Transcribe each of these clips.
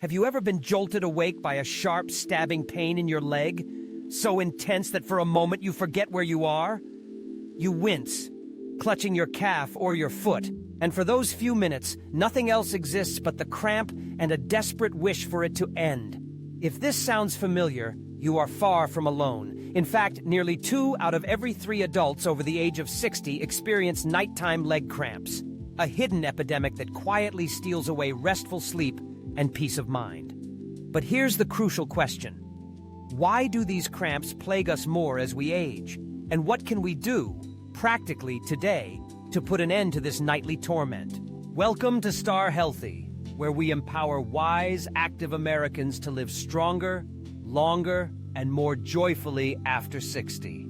Have you ever been jolted awake by a sharp, stabbing pain in your leg? So intense that for a moment you forget where you are? You wince, clutching your calf or your foot, and for those few minutes, nothing else exists but the cramp and a desperate wish for it to end. If this sounds familiar, you are far from alone. In fact, nearly 2 out of every 3 adults over the age of 60 experience nighttime leg cramps, a hidden epidemic that quietly steals away restful sleep and peace of mind. But here's the crucial question. Why do these cramps plague us more as we age? And what can we do, practically today, to put an end to this nightly torment? Welcome to Star Healthy, where we empower wise, active Americans to live stronger, longer, and more joyfully after 60.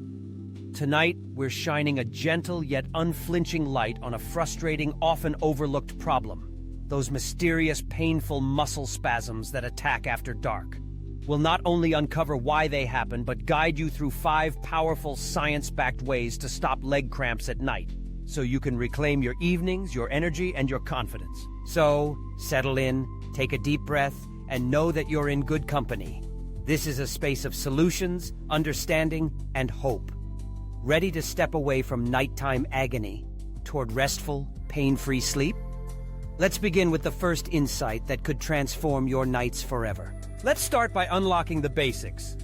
Tonight, we're shining a gentle yet unflinching light on a frustrating, often overlooked problem. Those mysterious, painful muscle spasms that attack after dark. We'll not only uncover why they happen, but guide you through 5 powerful, science-backed ways to stop leg cramps at night, so you can reclaim your evenings, your energy, and your confidence. So, settle in, take a deep breath, and know that you're in good company. This is a space of solutions, understanding, and hope. Ready to step away from nighttime agony toward restful, pain-free sleep? Let's begin with the first insight that could transform your nights forever. Let's start by unlocking the basics.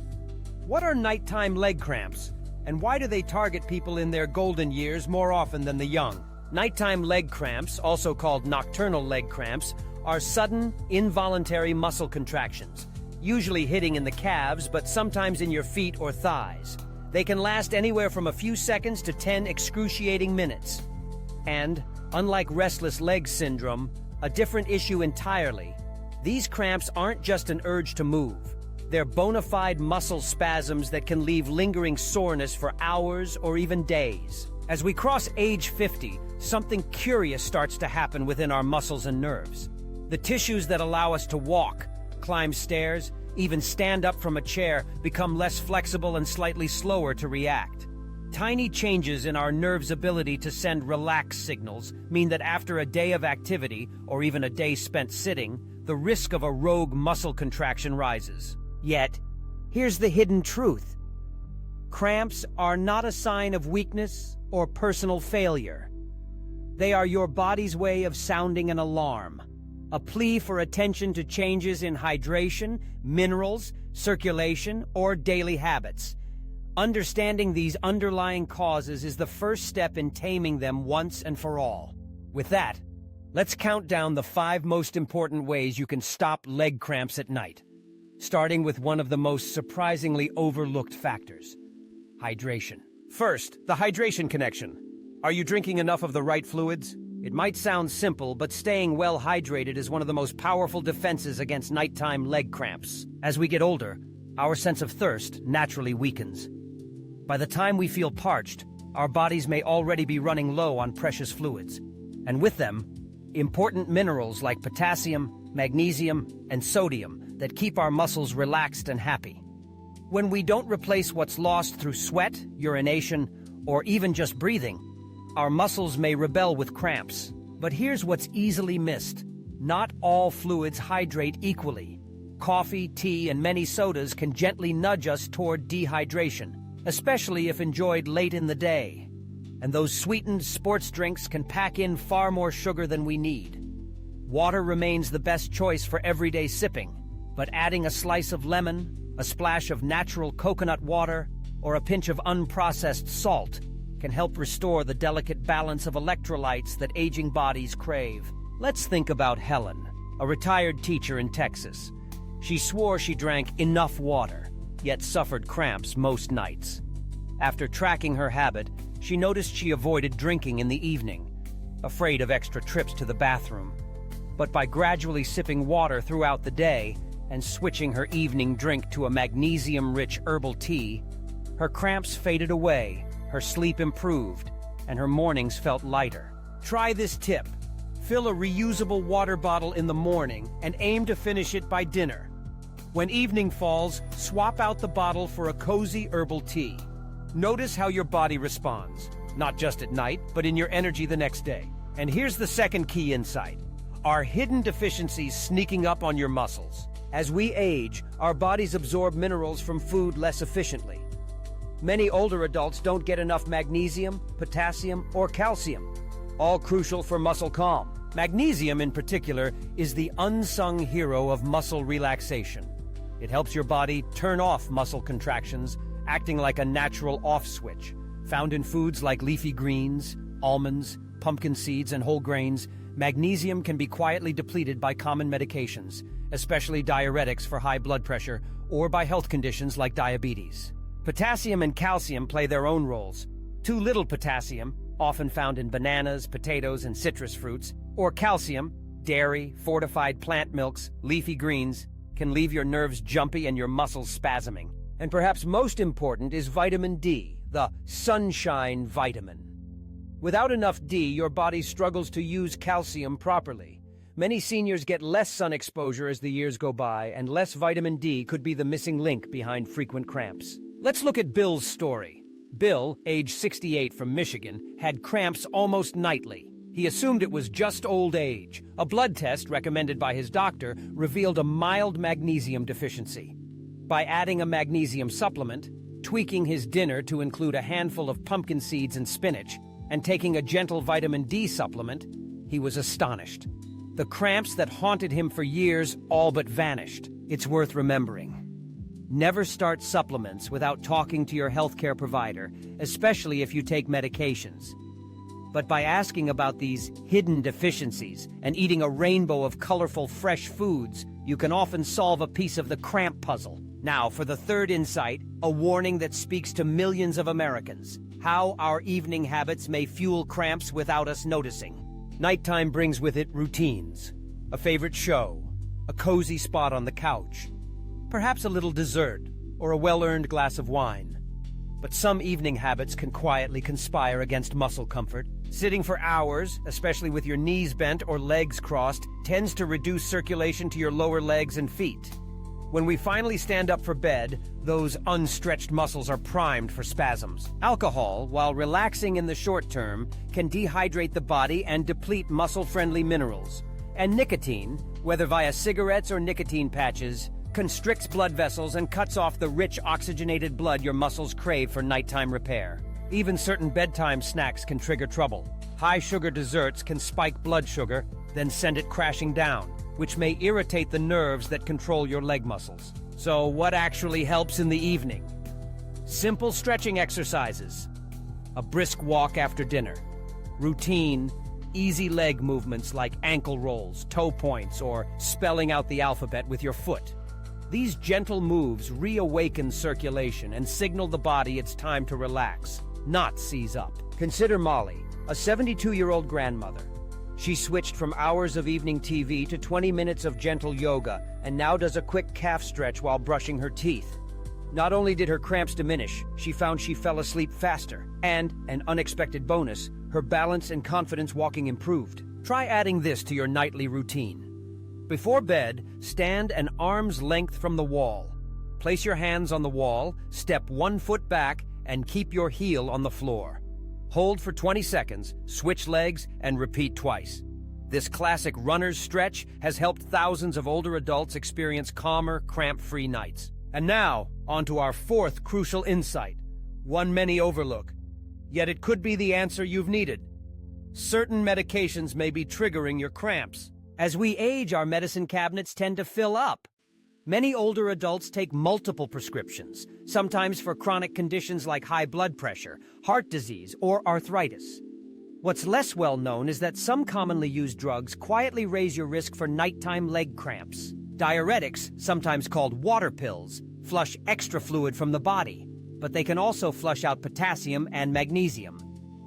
What are nighttime leg cramps, and why do they target people in their golden years more often than the young? Nighttime leg cramps, also called nocturnal leg cramps, are sudden, involuntary muscle contractions, usually hitting in the calves, but sometimes in your feet or thighs. They can last anywhere from a few seconds to 10 excruciating minutes. And, unlike restless leg syndrome, a different issue entirely, these cramps aren't just an urge to move. They're bona fide muscle spasms that can leave lingering soreness for hours or even days. As we cross age 50, something curious starts to happen within our muscles and nerves. The tissues that allow us to walk, climb stairs, even stand up from a chair become less flexible and slightly slower to react. Tiny changes in our nerves' ability to send relax signals mean that after a day of activity, or even a day spent sitting, the risk of a rogue muscle contraction rises. Yet, here's the hidden truth. Cramps are not a sign of weakness or personal failure. They are your body's way of sounding an alarm, a plea for attention to changes in hydration, minerals, circulation, or daily habits. Understanding these underlying causes is the first step in taming them once and for all. With that, let's count down the 5 most important ways you can stop leg cramps at night, starting with one of the most surprisingly overlooked factors: hydration. First, the hydration connection. Are you drinking enough of the right fluids? It might sound simple, but staying well hydrated is one of the most powerful defenses against nighttime leg cramps. As we get older, our sense of thirst naturally weakens. By the time we feel parched, our bodies may already be running low on precious fluids, and with them, important minerals like potassium, magnesium, and sodium that keep our muscles relaxed and happy. When we don't replace what's lost through sweat, urination, or even just breathing, our muscles may rebel with cramps. But here's what's easily missed. Not all fluids hydrate equally. Coffee, tea, and many sodas can gently nudge us toward dehydration, especially if enjoyed late in the day. And those sweetened sports drinks can pack in far more sugar than we need. Water remains the best choice for everyday sipping, but adding a slice of lemon, a splash of natural coconut water, or a pinch of unprocessed salt can help restore the delicate balance of electrolytes that aging bodies crave. Let's think about Helen, a retired teacher in Texas. She swore she drank enough water, yet suffered cramps most nights. After tracking her habit, she noticed she avoided drinking in the evening, afraid of extra trips to the bathroom. But by gradually sipping water throughout the day and switching her evening drink to a magnesium-rich herbal tea, her cramps faded away, her sleep improved, and her mornings felt lighter. Try this tip. Fill a reusable water bottle in the morning and aim to finish it by dinner. When evening falls, swap out the bottle for a cozy herbal tea. Notice how your body responds, not just at night, but in your energy the next day. And here's the second key insight. are hidden deficiencies sneaking up on your muscles. As we age, our bodies absorb minerals from food less efficiently. Many older adults don't get enough magnesium, potassium, or calcium, all crucial for muscle calm. Magnesium, in particular, is the unsung hero of muscle relaxation. It helps your body turn off muscle contractions, acting like a natural off switch. Found in foods like leafy greens, almonds, pumpkin seeds, and whole grains, magnesium can be quietly depleted by common medications, especially diuretics for high blood pressure or by health conditions like diabetes. Potassium and calcium play their own roles. Too little potassium, often found in bananas, potatoes, and citrus fruits, or calcium, dairy, fortified plant milks, leafy greens, can leave your nerves jumpy and your muscles spasming. And perhaps most important is vitamin D, the sunshine vitamin. Without enough D, your body struggles to use calcium properly. Many seniors get less sun exposure as the years go by, and less vitamin D could be the missing link behind frequent cramps. Let's look at Bill's story. Bill, age 68 from Michigan, had cramps almost nightly. He assumed it was just old age. A blood test recommended by his doctor revealed a mild magnesium deficiency. By adding a magnesium supplement, tweaking his dinner to include a handful of pumpkin seeds and spinach, and taking a gentle vitamin D supplement, he was astonished. The cramps that haunted him for years all but vanished. It's worth remembering. Never start supplements without talking to your healthcare provider, especially if you take medications. But by asking about these hidden deficiencies and eating a rainbow of colorful fresh foods, you can often solve a piece of the cramp puzzle. Now, for the third insight, a warning that speaks to millions of Americans. How our evening habits may fuel cramps without us noticing. Nighttime brings with it routines. A favorite show, a cozy spot on the couch, perhaps a little dessert, or a well-earned glass of wine. But some evening habits can quietly conspire against muscle comfort. Sitting for hours, especially with your knees bent or legs crossed, tends to reduce circulation to your lower legs and feet. When we finally stand up for bed, those unstretched muscles are primed for spasms. Alcohol, while relaxing in the short term, can dehydrate the body and deplete muscle-friendly minerals. And nicotine, whether via cigarettes or nicotine patches, constricts blood vessels and cuts off the rich oxygenated blood your muscles crave for nighttime repair. Even certain bedtime snacks can trigger trouble. High-sugar desserts can spike blood sugar, then send it crashing down, which may irritate the nerves that control your leg muscles. So what actually helps in the evening? Simple stretching exercises, a brisk walk after dinner, routine, easy leg movements like ankle rolls, toe points, or spelling out the alphabet with your foot. These gentle moves reawaken circulation and signal the body it's time to relax, not seize up. Consider Molly, a 72-year-old grandmother. She switched from hours of evening TV to 20 minutes of gentle yoga and now does a quick calf stretch while brushing her teeth. Not only did her cramps diminish, she found she fell asleep faster, and, an unexpected bonus, her balance and confidence walking improved. Try adding this to your nightly routine. Before bed, stand an arm's length from the wall. Place your hands on the wall, step 1 foot back, and keep your heel on the floor. Hold for 20 seconds, switch legs, and repeat twice. This classic runner's stretch has helped thousands of older adults experience calmer, cramp-free nights. And now, on to our fourth crucial insight, one many overlook. Yet it could be the answer you've needed. Certain medications may be triggering your cramps. As we age, our medicine cabinets tend to fill up. Many older adults take multiple prescriptions, sometimes for chronic conditions like high blood pressure, heart disease, or arthritis. What's less well known is that some commonly used drugs quietly raise your risk for nighttime leg cramps. Diuretics, sometimes called water pills, flush extra fluid from the body, but they can also flush out potassium and magnesium.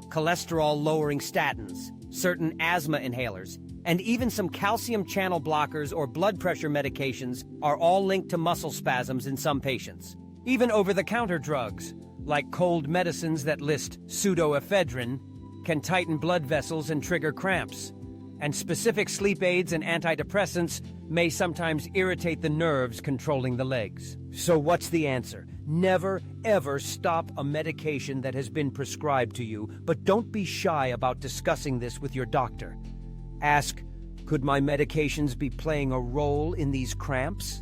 Cholesterol-lowering statins, certain asthma inhalers, and even some calcium channel blockers or blood pressure medications are all linked to muscle spasms in some patients. Even over-the-counter drugs, like cold medicines that list pseudoephedrine, can tighten blood vessels and trigger cramps. And specific sleep aids and antidepressants may sometimes irritate the nerves controlling the legs. So what's the answer? Never, ever stop a medication that has been prescribed to you, but don't be shy about discussing this with your doctor. Ask, Could my medications be playing a role in these cramps?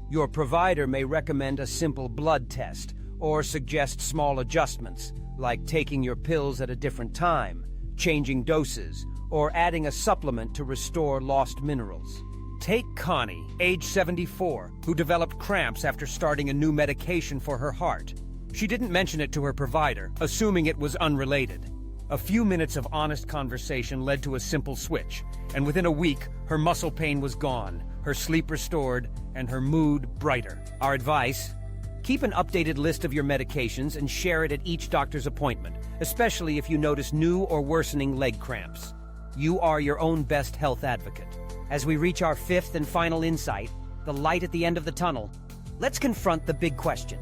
Your provider may recommend a simple blood test or suggest small adjustments, like taking your pills at a different time, changing doses, or adding a supplement to restore lost minerals. Take Connie, age 74, who developed cramps after starting a new medication for her heart. She didn't mention it to her provider, assuming it was unrelated. A few minutes of honest conversation led to a simple switch, and within a week, her muscle pain was gone, her sleep restored, and her mood brighter. Our advice: keep an updated list of your medications and share it at each doctor's appointment, especially if you notice new or worsening leg cramps. You are your own best health advocate. As we reach our fifth and final insight, the light at the end of the tunnel, let's confront the big question.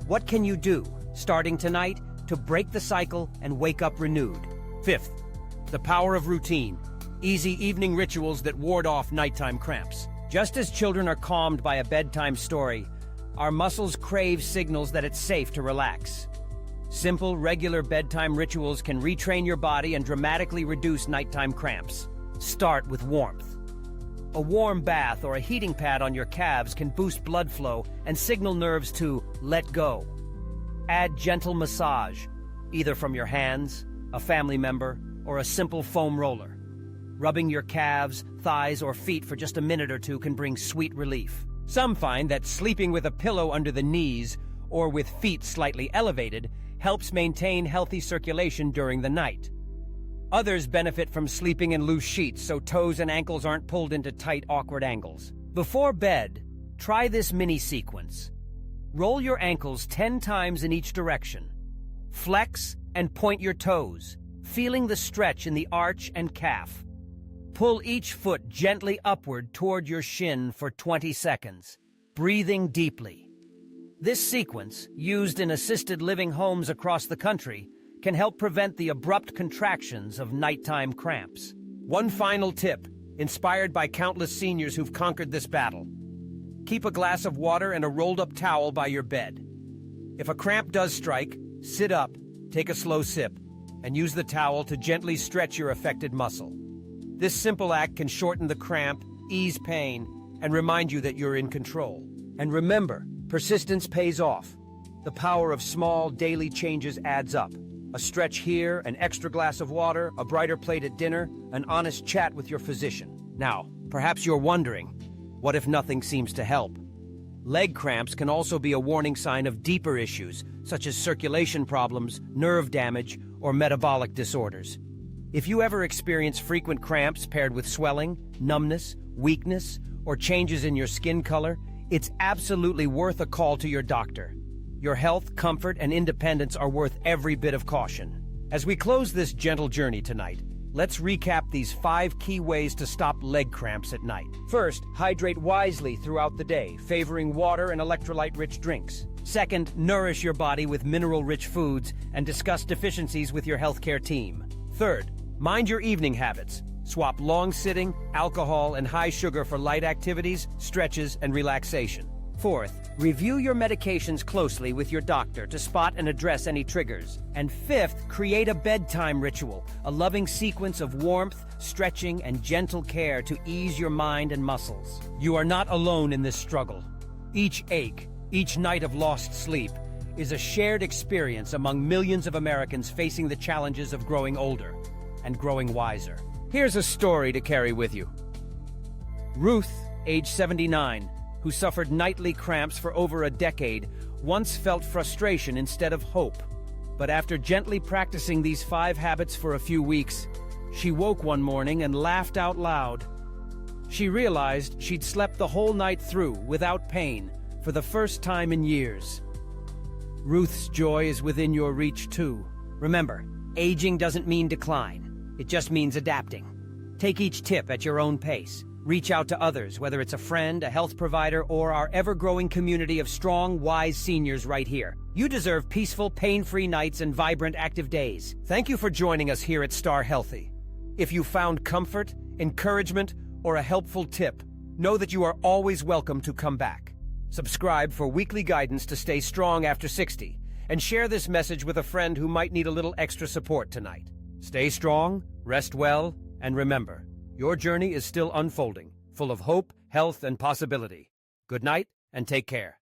What can you do, starting tonight, to break the cycle and wake up renewed? Fifth, the power of routine. Easy evening rituals that ward off nighttime cramps. Just as children are calmed by a bedtime story, our muscles crave signals that it's safe to relax. Simple, regular bedtime rituals can retrain your body and dramatically reduce nighttime cramps. Start with warmth. A warm bath or a heating pad on your calves can boost blood flow and signal nerves to let go. Add gentle massage, either from your hands, a family member, or a simple foam roller. Rubbing your calves, thighs, or feet for just a minute or two can bring sweet relief. Some find that sleeping with a pillow under the knees or with feet slightly elevated helps maintain healthy circulation during the night. Others benefit from sleeping in loose sheets so toes and ankles aren't pulled into tight, awkward angles. Before bed, try this mini sequence. Roll your ankles 10 times in each direction. Flex and point your toes, feeling the stretch in the arch and calf. Pull each foot gently upward toward your shin for 20 seconds, breathing deeply. This sequence, used in assisted living homes across the country, can help prevent the abrupt contractions of nighttime cramps. One final tip, inspired by countless seniors who've conquered this battle. Keep a glass of water and a rolled-up towel by your bed. If a cramp does strike, sit up, take a slow sip, and use the towel to gently stretch your affected muscle. This simple act can shorten the cramp, ease pain, and remind you that you're in control. And remember, persistence pays off. The power of small, daily changes adds up. A stretch here, an extra glass of water, a brighter plate at dinner, an honest chat with your physician. Now, perhaps you're wondering, what if nothing seems to help? Leg cramps can also be a warning sign of deeper issues, such as circulation problems, nerve damage, or metabolic disorders. If you ever experience frequent cramps paired with swelling, numbness, weakness, or changes in your skin color, it's absolutely worth a call to your doctor. Your health, comfort, and independence are worth every bit of caution. As we close this gentle journey tonight, let's recap these 5 key ways to stop leg cramps at night. First, hydrate wisely throughout the day, favoring water and electrolyte-rich drinks. Second, nourish your body with mineral-rich foods and discuss deficiencies with your healthcare team. Third, mind your evening habits. Swap long sitting, alcohol, and high sugar for light activities, stretches, and relaxation. Fourth, review your medications closely with your doctor to spot and address any triggers. And fifth, create a bedtime ritual, a loving sequence of warmth, stretching, and gentle care to ease your mind and muscles. You are not alone in this struggle. Each ache, each night of lost sleep, is a shared experience among millions of Americans facing the challenges of growing older and growing wiser. Here's a story to carry with you. Ruth, age 79, who suffered nightly cramps for over a decade, once felt frustration instead of hope. But after gently practicing these 5 habits for a few weeks, she woke one morning and laughed out loud. She realized she'd slept the whole night through without pain for the first time in years. Ruth's joy is within your reach too. Remember, aging doesn't mean decline. It just means adapting. Take each tip at your own pace. Reach out to others, whether it's a friend, a health provider, or our ever-growing community of strong, wise seniors right here. You deserve peaceful, pain-free nights and vibrant, active days. Thank you for joining us here at Star Healthy. If you found comfort, encouragement, or a helpful tip, know that you are always welcome to come back. Subscribe for weekly guidance to stay strong after 60, and share this message with a friend who might need a little extra support tonight. Stay strong, rest well, and remember, Your journey is still unfolding, full of hope, health, and possibility. Good night, and take care.